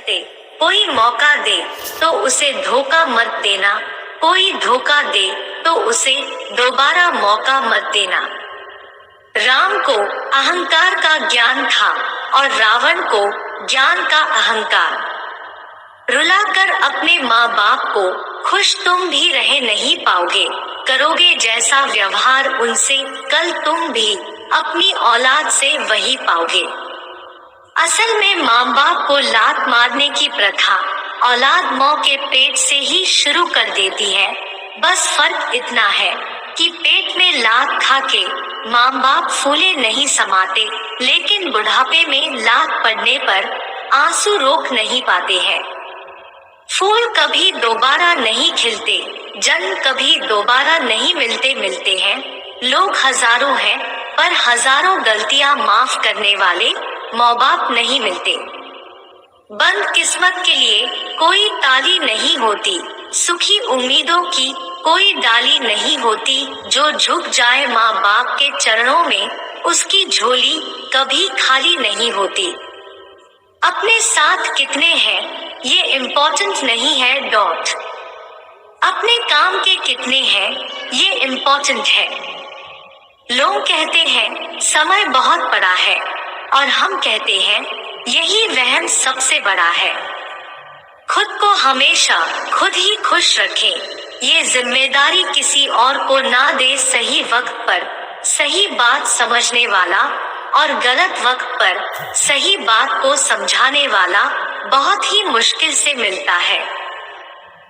सकते। कोई मौका दे तो उसे धोखा मत देना, कोई धोखा दे तो उसे दोबारा मौका मत देना। राम को अहंकार का ज्ञान था और रावण को ज्ञान का अहंकार। रुलाकर अपने माँ बाप को खुश तुम भी रह नहीं पाओगे, करोगे जैसा व्यवहार उनसे कल तुम भी अपनी औलाद से वही पाओगे। असल में माँ बाप को लात मारने की प्रथा औलाद माँ के पेट से ही शुरू कर देती है। बस फर्क इतना है कि पेट में लात खा के माँ बाप फूले नहीं समाते, लेकिन बुढ़ापे में लात पड़ने पर आंसू रोक नहीं पाते हैं। फूल कभी दोबारा नहीं खिलते, जन्म कभी दोबारा नहीं मिलते हैं। लोग हजारों हैं पर हजारों गलतियां माफ करने वाले माँ बाप नहीं मिलते। बंद किस्मत के लिए कोई ताली नहीं होती, सुखी उम्मीदों की कोई डाली नहीं होती। जो झुक जाए माँ बाप के चरणों में उसकी झोली कभी खाली नहीं होती। अपने साथ कितने हैं ये इम्पोर्टेंट नहीं है डॉट। अपने काम के कितने हैं ये इम्पोर्टेंट है। लोग कहते हैं समय बहुत बड़ा है और हम कहते हैं यही वहम सबसे बड़ा है। खुद को हमेशा खुद ही खुश रखें, ये जिम्मेदारी किसी और को ना दे। सही वक्त पर सही बात समझने वाला और गलत वक्त पर सही बात को समझाने वाला बहुत ही मुश्किल से मिलता है।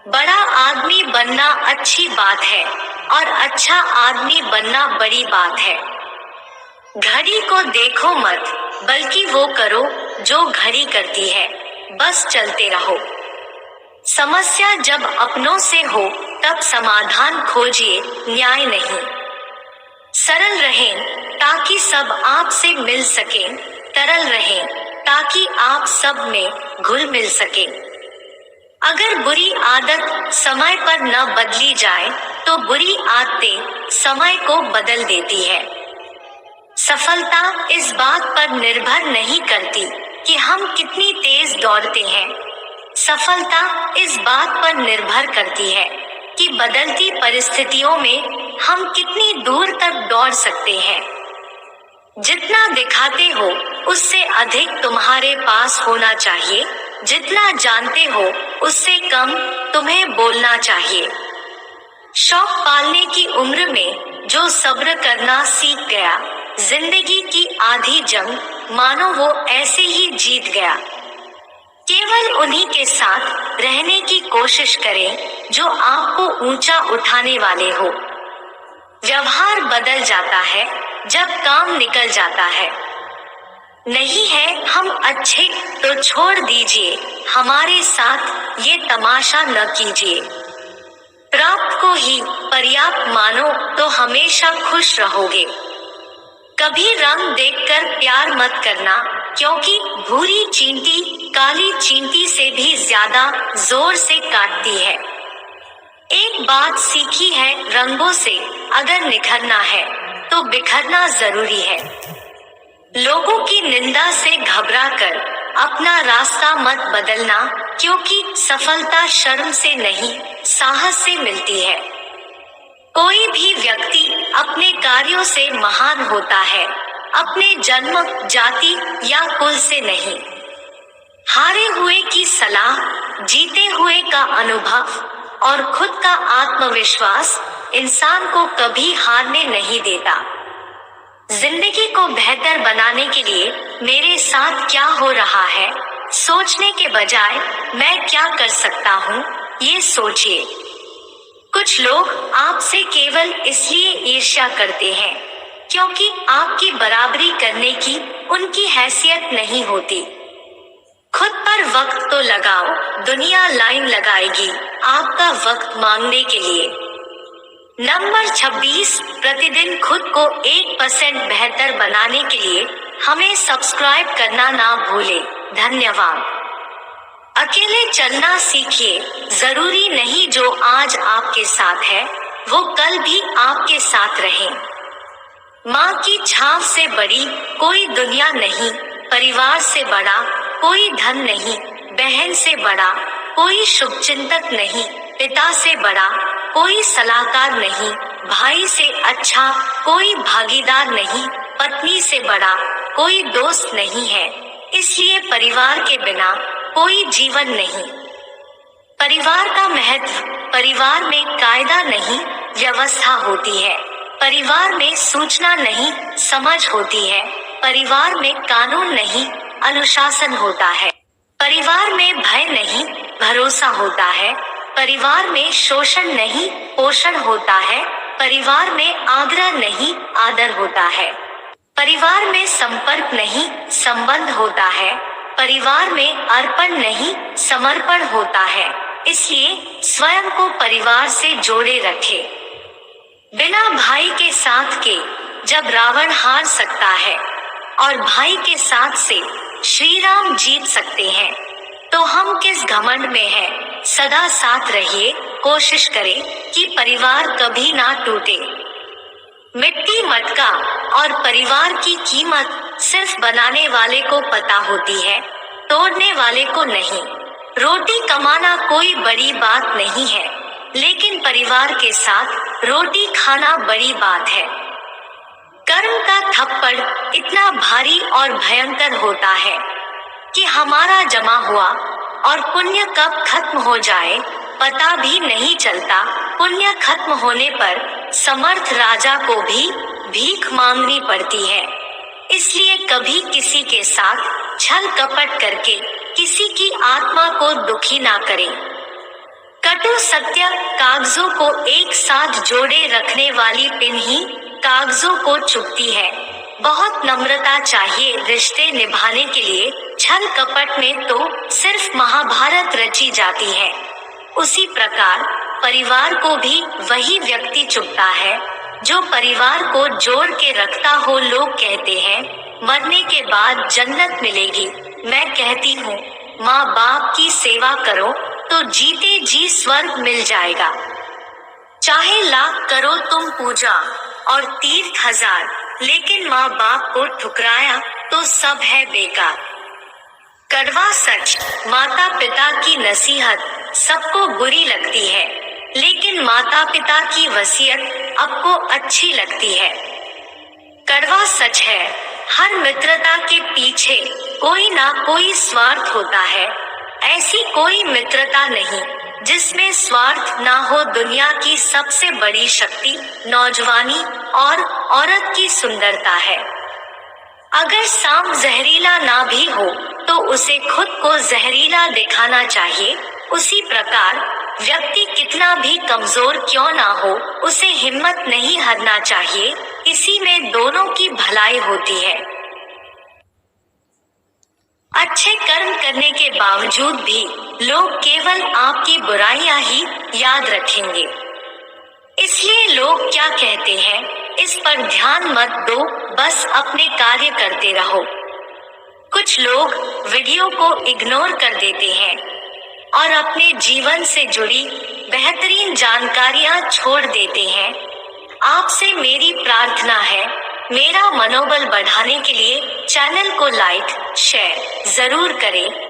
बड़ा आदमी बनना अच्छी बात है और अच्छा आदमी बनना बड़ी बात है। घड़ी को देखो मत, बल्कि वो करो जो घड़ी करती है, बस चलते रहो। समस्या जब अपनों से हो तब समाधान खोजिए, न्याय नहीं। सरल रहें ताकि सब आपसे मिल सकें, तरल रहें ताकि आप सब में घुल मिल सके। अगर बुरी आदत समय पर न बदली जाए तो बुरी आदतें समय को बदल देती है। सफलता इस बात पर निर्भर नहीं करती कि हम कितनी तेज दौड़ते हैं। सफलता इस बात पर निर्भर करती है कि बदलती परिस्थितियों में हम कितनी दूर तक दौड़ सकते हैं। जितना दिखाते हो उससे अधिक तुम्हारे पास होना चाहिए, जितना जानते हो उससे कम तुम्हें बोलना चाहिए। शौक पालने की उम्र में जो सब्र करना सीख गया, जिंदगी की आधी जंग मानो वो ऐसे ही जीत गया। केवल उन्हीं के साथ रहने की कोशिश करें जो आपको ऊंचा उठाने वाले हो। व्यवहार बदल जाता है जब काम निकल जाता है। नहीं है हम अच्छे तो छोड़ दीजिए, हमारे साथ ये तमाशा न कीजिए। प्राप्त को ही पर्याप्त मानो तो हमेशा खुश रहोगे। कभी रंग देखकर प्यार मत करना, क्योंकि भूरी चींटी काली चींटी से भी ज्यादा जोर से काटती है। एक बात सीखी है, रंगों से अगर निखरना है तो बिखरना जरूरी है। लोगों की निंदा से घबराकर अपना रास्ता मत बदलना, क्योंकि सफलता शर्म से नहीं साहस से मिलती है। कोई भी व्यक्ति अपने कार्यों से महान होता है, अपने जन्म, जाति या कुल से नहीं। हारे हुए की सलाह, जीते हुए का अनुभव और खुद का आत्मविश्वास इंसान को कभी हारने नहीं देता। जिंदगी को बेहतर बनाने के लिए मेरे साथ क्या हो रहा है सोचने के बजाय मैं क्या कर सकता हूँ ये सोचिए। कुछ लोग आपसे केवल इसलिए ईर्ष्या करते हैं क्योंकि आपकी बराबरी करने की उनकी हैसियत नहीं होती। खुद पर वक्त तो लगाओ, दुनिया लाइन लगाएगी आपका वक्त मांगने के लिए। नंबर 26, प्रतिदिन खुद को 1% बेहतर बनाने के लिए हमें सब्सक्राइब करना ना भूलें। धन्यवाद। अकेले चलना सीखिए, जरूरी नहीं जो आज आपके साथ है वो कल भी आपके साथ रहे। माँ की छाव से बड़ी कोई दुनिया नहीं, परिवार से बड़ा कोई धन नहीं, बहन से बड़ा कोई शुभचिंतक नहीं, पिता से बड़ा कोई सलाहकार नहीं, भाई से अच्छा कोई भागीदार नहीं, पत्नी से बड़ा कोई दोस्त नहीं है। इसलिए परिवार के बिना कोई जीवन नहीं। परिवार का महत्व, परिवार में कायदा नहीं व्यवस्था होती है, परिवार में सूचना नहीं समझ होती है, परिवार में कानून नहीं अनुशासन होता है, परिवार में भय नहीं भरोसा होता है, परिवार में शोषण नहीं पोषण होता है, परिवार में आग्रह नहीं आदर होता है, परिवार में संपर्क नहीं संबंध होता है, परिवार में अर्पण नहीं समर्पण होता है। इसलिए स्वयं को परिवार से जोड़े रखे। बिना भाई के साथ के जब रावण हार सकता है और भाई के साथ से श्री राम जीत सकते हैं, तो हम किस घमंड में हैं। सदा साथ रहिए, कोशिश करें कि परिवार कभी ना टूटे। मिट्टी मटका और परिवार की कीमत सिर्फ बनाने वाले को पता होती है, तोड़ने वाले को नहीं। रोटी कमाना कोई बड़ी बात नहीं है, लेकिन परिवार के साथ रोटी खाना बड़ी बात है। कर्म का थप्पड़ इतना भारी और भयंकर होता है कि हमारा जमा हुआ और पुण्य कब खत्म हो जाए पता भी नहीं चलता। पुण्य खत्म होने पर समर्थ राजा को भी भीख मांगनी पड़ती है। इसलिए कभी किसी के साथ छल कपट करके किसी की आत्मा को दुखी ना करें। कटु सत्य कागजों को एक साथ जोड़े रखने वाली पिन ही कागजों को चुभती है। बहुत नम्रता चाहिए रिश्ते निभाने के लिए। छल कपट में तो सिर्फ महाभारत रची जाती है। उसी प्रकार परिवार को भी वही व्यक्ति चुभता है जो परिवार को जोड़ के रखता हो। लोग कहते हैं मरने के बाद जन्नत मिलेगी। मैं कहती हूँ माँ बाप की सेवा करो तो जीते जी स्वर्ग मिल जाएगा। चाहे लाख करो तुम पूजा और तीर्थ हजार, लेकिन माँ बाप को ठुकराया तो सब है बेकार। कड़वा सच, माता पिता की नसीहत सबको बुरी लगती है, लेकिन माता पिता की वसीयत आपको अच्छी लगती है। कड़वा सच है, हर मित्रता के पीछे कोई ना कोई स्वार्थ होता है। ऐसी कोई मित्रता नहीं जिसमें स्वार्थ ना हो। दुनिया की सबसे बड़ी शक्ति नौजवानी और औरत की सुंदरता है। अगर सांप जहरीला ना भी हो तो उसे खुद को जहरीला दिखाना चाहिए। उसी प्रकार व्यक्ति कितना भी कमजोर क्यों ना हो, उसे हिम्मत नहीं हारना चाहिए। इसी में दोनों की भलाई होती है। अच्छे कर्म करने के बावजूद भी लोग केवल आपकी बुराइयां ही याद रखेंगे। इसलिए लोग क्या कहते हैं इस पर ध्यान मत दो, बस अपने कार्य करते रहो। कुछ लोग वीडियो को इग्नोर कर देते हैं और अपने जीवन से जुड़ी बेहतरीन जानकारियां छोड़ देते हैं। आपसे मेरी प्रार्थना है, मेरा मनोबल बढ़ाने के लिए चैनल को लाइक शेयर जरूर करें।